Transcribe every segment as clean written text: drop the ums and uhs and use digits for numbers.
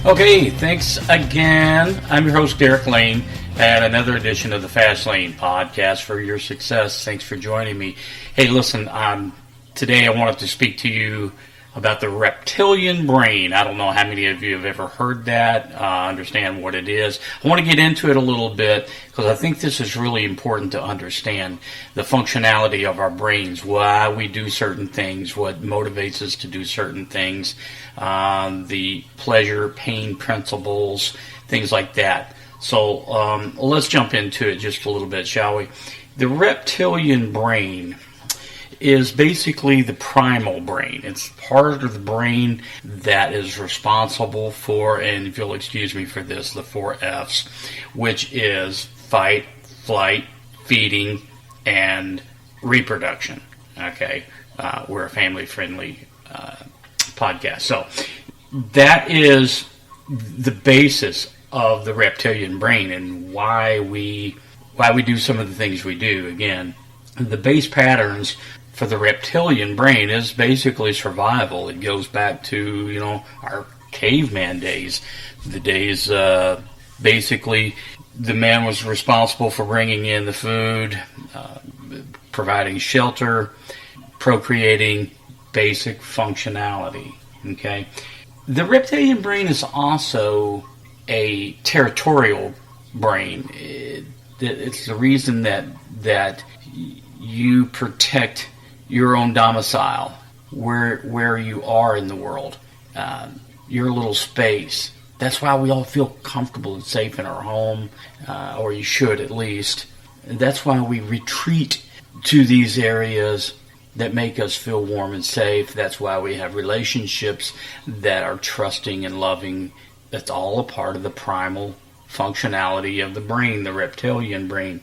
Okay, thanks again. I'm your host, Derek Lane, and another edition of the Fast Lane podcast for your success. Thanks for joining me. Hey, listen, today I wanted to speak to you about the reptilian brain. I don't know how many of you have ever heard that, understand what it is. I want to get into it a little bit because I think this is really important to understand the functionality of our brains, why we do certain things, what motivates us to do certain things, the pleasure, pain principles, things like that. So let's jump into it just a little bit, shall we? The reptilian brain is basically the primal brain. It's part of the brain that is responsible for, and if you'll excuse me for this, the 4 F's, which is fight, flight, feeding, and reproduction. Okay, we're a family-friendly podcast. So that is the basis of the reptilian brain and why we do some of the things we do. Again, the base patterns for the reptilian brain is basically survival. It goes back to, our caveman days. The days, basically, the man was responsible for bringing in the food, providing shelter, procreating, basic functionality. Okay? The reptilian brain is also a territorial brain. It's the reason that you protect your own domicile, where you are in the world, your little space. That's why we all feel comfortable and safe in our home, or you should at least. And that's why we retreat to these areas that make us feel warm and safe. That's why we have relationships that are trusting and loving. That's all a part of the primal functionality of the brain, the reptilian brain.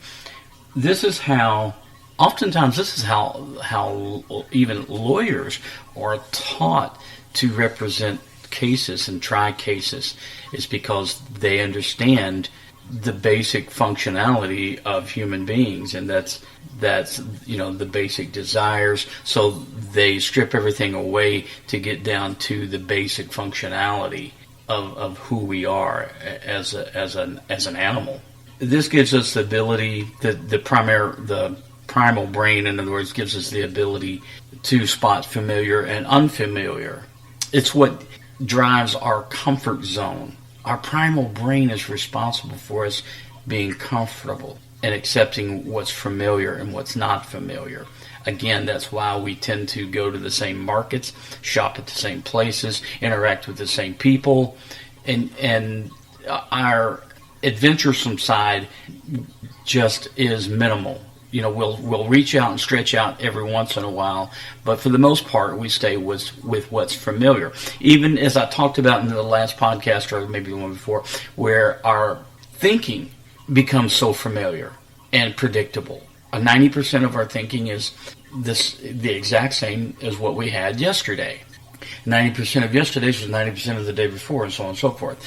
Oftentimes, this is how even lawyers are taught to represent cases and try cases, is because they understand the basic functionality of human beings, and that's the basic desires. So they strip everything away to get down to the basic functionality of who we are as an animal. This gives us the ability, the primal brain, in other words, gives us the ability to spot familiar and unfamiliar. It's what drives our comfort zone. Our primal brain is responsible for us being comfortable and accepting what's familiar and what's not familiar. Again, that's why we tend to go to the same markets, shop at the same places, interact with the same people, and our adventuresome side just is minimal. We'll reach out and stretch out every once in a while, but for the most part, we stay with what's familiar. Even as I talked about in the last podcast, or maybe the one before, where our thinking becomes so familiar and predictable. 90% of our thinking is the exact same as what we had yesterday. 90% of yesterday's was 90% of the day before, and so on and so forth.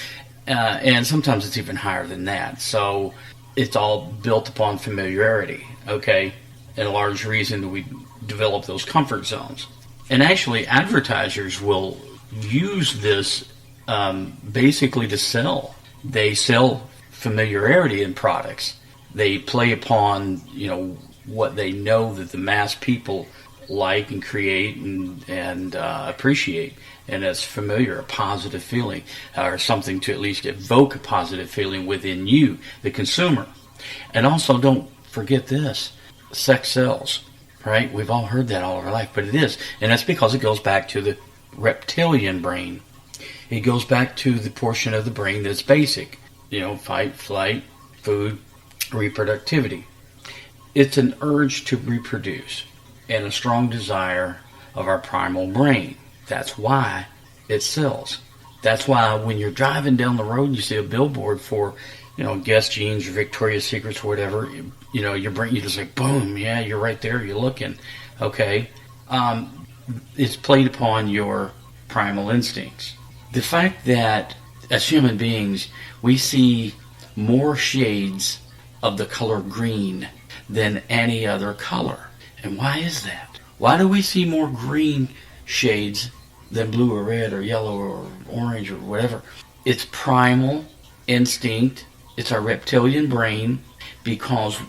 And sometimes it's even higher than that. So it's all built upon familiarity, okay? And a large reason that we develop those comfort zones. And actually, advertisers will use this basically to sell. They sell familiarity in products. They play upon, what they know that the mass people like and create and appreciate. And that's familiar, a positive feeling, or something to at least evoke a positive feeling within you, the consumer. And also, don't forget this, sex sells, right? We've all heard that all our life, but it is. And that's because it goes back to the reptilian brain. It goes back to the portion of the brain that's basic, fight, flight, food, reproductivity. It's an urge to reproduce and a strong desire of our primal brain. That's why it sells. That's why when you're driving down the road and you see a billboard for, Guess Jeans or Victoria's Secrets or whatever, your brain, you just like, boom, yeah, you're right there, you're looking. Okay. It's played upon your primal instincts. The fact that as human beings, we see more shades of the color green than any other color. And why is that? Why do we see more green shades than blue or red or yellow or orange or whatever? It's primal instinct. It's our reptilian brain, because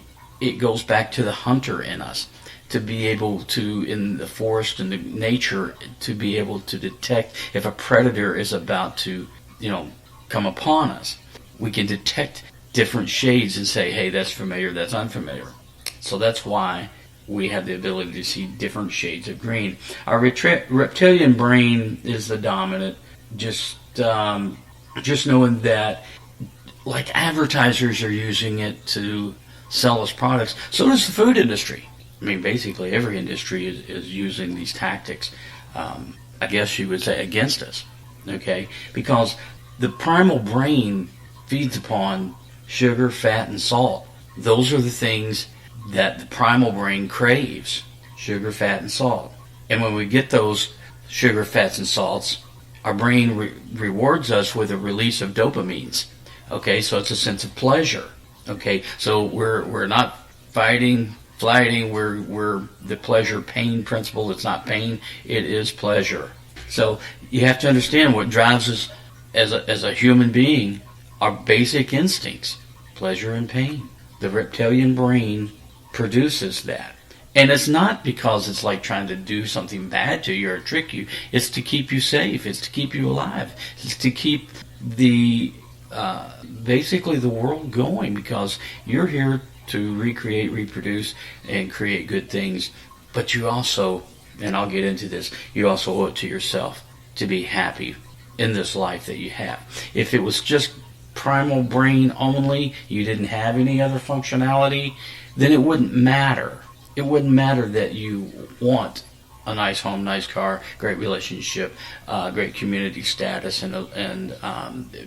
it goes back to the hunter in us, to be able to, in the forest and the nature, to be able to detect if a predator is about to, come upon us. We can detect different shades and say, hey, that's familiar, that's unfamiliar. So that's why we have the ability to see different shades of green. Our reptilian brain is the dominant. Just knowing that, like, advertisers are using it to sell us products, so does the food industry. I mean, basically every industry is using these tactics, I guess you would say, against us, okay? Because the primal brain feeds upon sugar, fat, and salt. Those are the things that the primal brain craves: sugar, fat, and salt. And when we get those sugar, fats, and salts, our brain rewards us with a release of dopamines. Okay, so it's a sense of pleasure. Okay, so we're not fighting, flighting. We're the pleasure-pain principle. It's not pain; it is pleasure. So you have to understand what drives us as a human being. Our basic instincts: pleasure and pain. The reptilian brain produces that. And it's not because it's like trying to do something bad to you or trick you. It's to keep you safe. It's to keep you alive. It's to keep the basically the world going, because you're here to recreate, reproduce, and create good things. But you also, and I'll get into this, you also owe it to yourself to be happy in this life that you have. If it was just primal brain only, you didn't have any other functionality, then it wouldn't matter. It wouldn't matter that you want a nice home, nice car, great relationship, great community status, and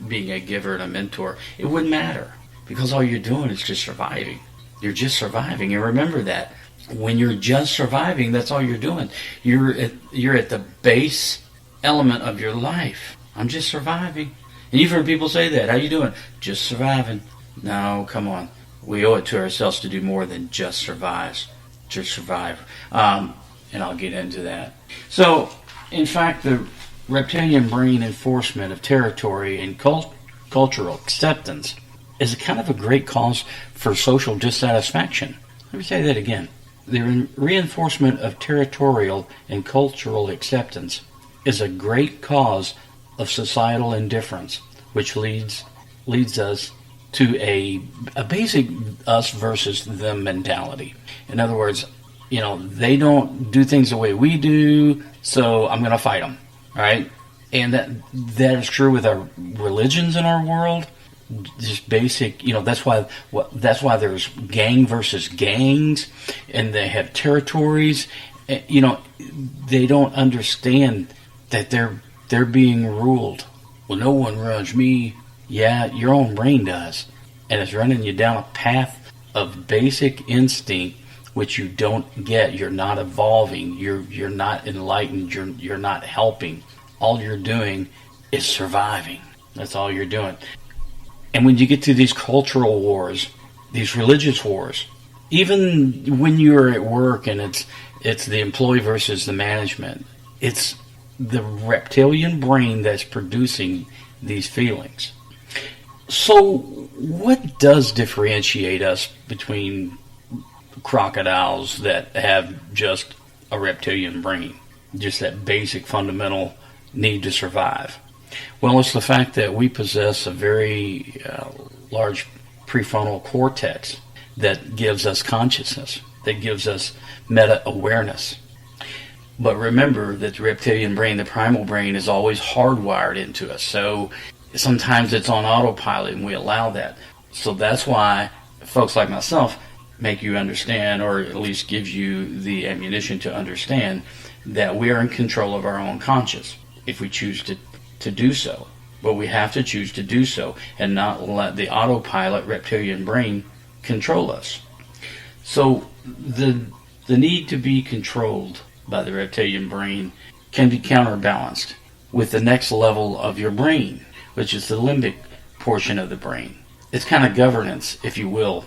being a giver and a mentor. It wouldn't matter, because all you're doing is just surviving. You're just surviving. And remember that when you're just surviving, that's all you're doing. You're at the base element of your life. I'm just surviving. And you've heard people say that. How you doing? Just surviving. No, come on. We owe it to ourselves to do more than just survive. Just survive. And I'll get into that. So, in fact, the reptilian brain enforcement of territory and cultural acceptance is a kind of a great cause for social dissatisfaction. Let me say that again. The reinforcement of territorial and cultural acceptance is a great cause of societal indifference, which leads us to a basic us versus them mentality. In other words, they don't do things the way we do, so I'm going to fight them, right? And that is true with our religions in our world. Just basic, that's why there's gang versus gangs, and they have territories. They don't understand that they're being ruled. Well, no one runs me. Yeah, your own brain does, and it's running you down a path of basic instinct, which you don't get. You're not evolving. You're not enlightened. You're not helping. All you're doing is surviving. That's all you're doing. And when you get to these cultural wars, these religious wars, even when you're at work and it's the employee versus the management, it's the reptilian brain that's producing these feelings. So what does differentiate us between crocodiles that have just a reptilian brain, just that basic fundamental need to survive? Well, it's the fact that we possess a very large prefrontal cortex that gives us consciousness, that gives us meta-awareness. But remember that the reptilian brain, the primal brain, is always hardwired into us. So sometimes it's on autopilot, and we allow that. So that's why folks like myself make you understand, or at least gives you the ammunition to understand, that we are in control of our own conscious if we choose to do so. But we have to choose to do so and not let the autopilot reptilian brain control us. So the need to be controlled by the reptilian brain can be counterbalanced with the next level of your brain, which is the limbic portion of the brain. It's kind of governance, if you will,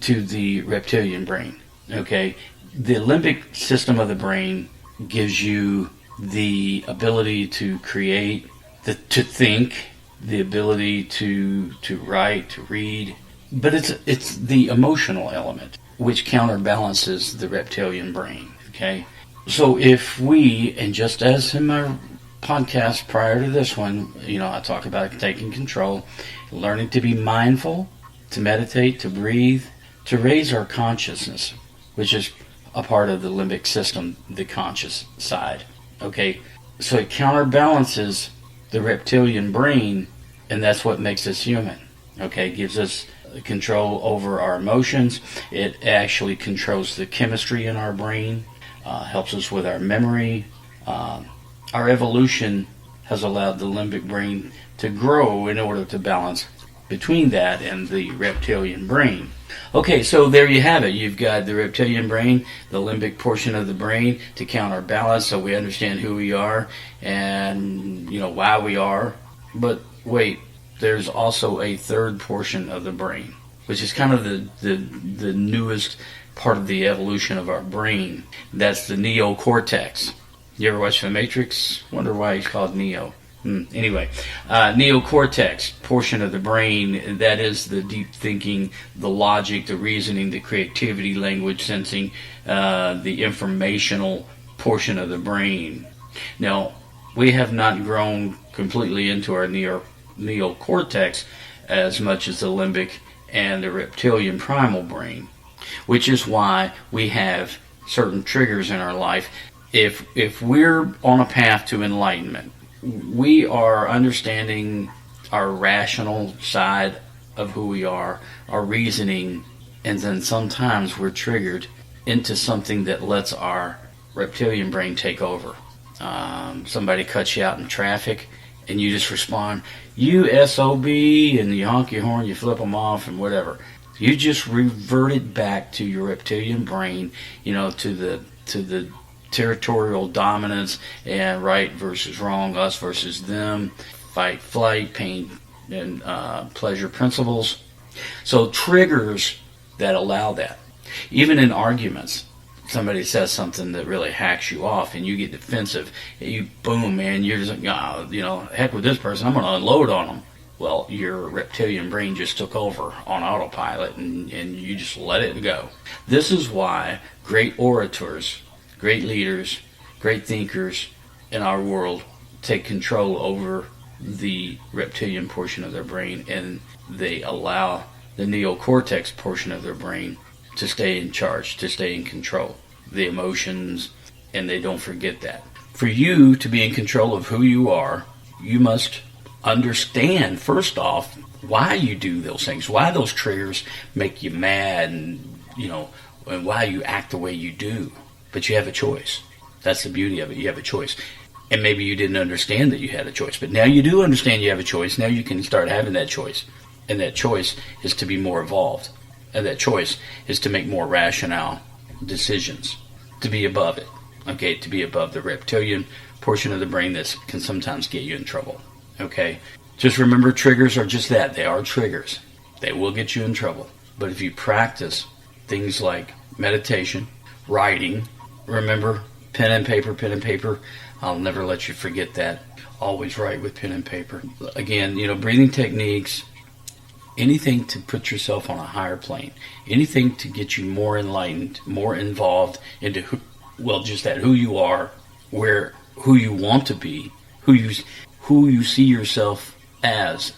to the reptilian brain. Okay? The limbic system of the brain gives you the ability to create, to think, the ability to write, to read, but it's the emotional element which counterbalances the reptilian brain. Okay, so if we, and just as in my podcast prior to this one, I talk about taking control, learning to be mindful, to meditate, to breathe, to raise our consciousness, which is a part of the limbic system, the conscious side. Okay, so it counterbalances the reptilian brain, and that's what makes us human. Okay, it gives us control over our emotions. It actually controls the chemistry in our brain, helps us with our memory. Our evolution has allowed the limbic brain to grow in order to balance between that and the reptilian brain. Okay, so there you have it. You've got the reptilian brain, the limbic portion of the brain to counterbalance, so we understand who we are and why we are. But wait, there's also a third portion of the brain, which is kind of the newest part of the evolution of our brain. That's the neocortex. You ever watch The Matrix? Wonder why he's called Neo. Anyway, neocortex portion of the brain, that is the deep thinking, the logic, the reasoning, the creativity, language sensing, the informational portion of the brain. Now, we have not grown completely into our neocortex as much as the limbic and the reptilian primal brain, which is why we have certain triggers in our life. If we're on a path to enlightenment, we are understanding our rational side of who we are, our reasoning, and then sometimes we're triggered into something that lets our reptilian brain take over. Somebody cuts you out in traffic, and you just respond, "You SOB," and you honk your horn, you flip them off, and whatever. You just reverted back to your reptilian brain, to the territorial dominance and right versus wrong, us versus them, fight, flight, pain, and pleasure principles. So triggers that allow that. Even in arguments, somebody says something that really hacks you off and you get defensive. You boom, man, you're just like, heck with this person, I'm going to unload on them. Well, your reptilian brain just took over on autopilot and you just let it go. This is why great orators, great leaders, great thinkers in our world take control over the reptilian portion of their brain, and they allow the neocortex portion of their brain to stay in charge, to stay in control. The emotions, and they don't forget that. For you to be in control of who you are, you must understand, first off, why you do those things, why those triggers make you mad, and why you act the way you do. But you have a choice. That's the beauty of it. You have a choice. And maybe you didn't understand that you had a choice, but now you do understand you have a choice. Now you can start having that choice. And that choice is to be more evolved. And that choice is to make more rational decisions, to be above it. Okay, to be above the reptilian portion of the brain that can sometimes get you in trouble. Okay, just remember, triggers are just that. They are triggers. They will get you in trouble. But if you practice things like meditation, writing, remember, pen and paper. I'll never let you forget that. Always write with pen and paper. Again, breathing techniques, anything to put yourself on a higher plane, anything to get you more enlightened, more involved into who you are, who you want to be, who you see yourself as,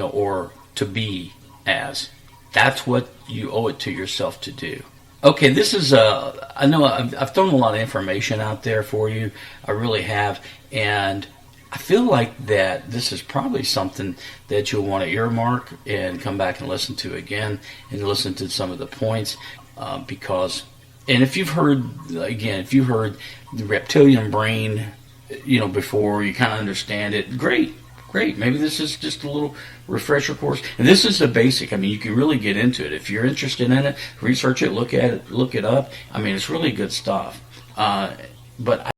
or to be as. That's what you owe it to yourself to do. Okay, this is, I know I've thrown a lot of information out there for you. I really have. And I feel like that this is probably something that you'll want to earmark and come back and listen to again and listen to some of the points. Because, and if you've heard the reptilian brain, before, you kind of understand it, great. Maybe this is just a little refresher course. And this is the basic. I mean, you can really get into it. If you're interested in it, research it, look at it, look it up. I mean, it's really good stuff. But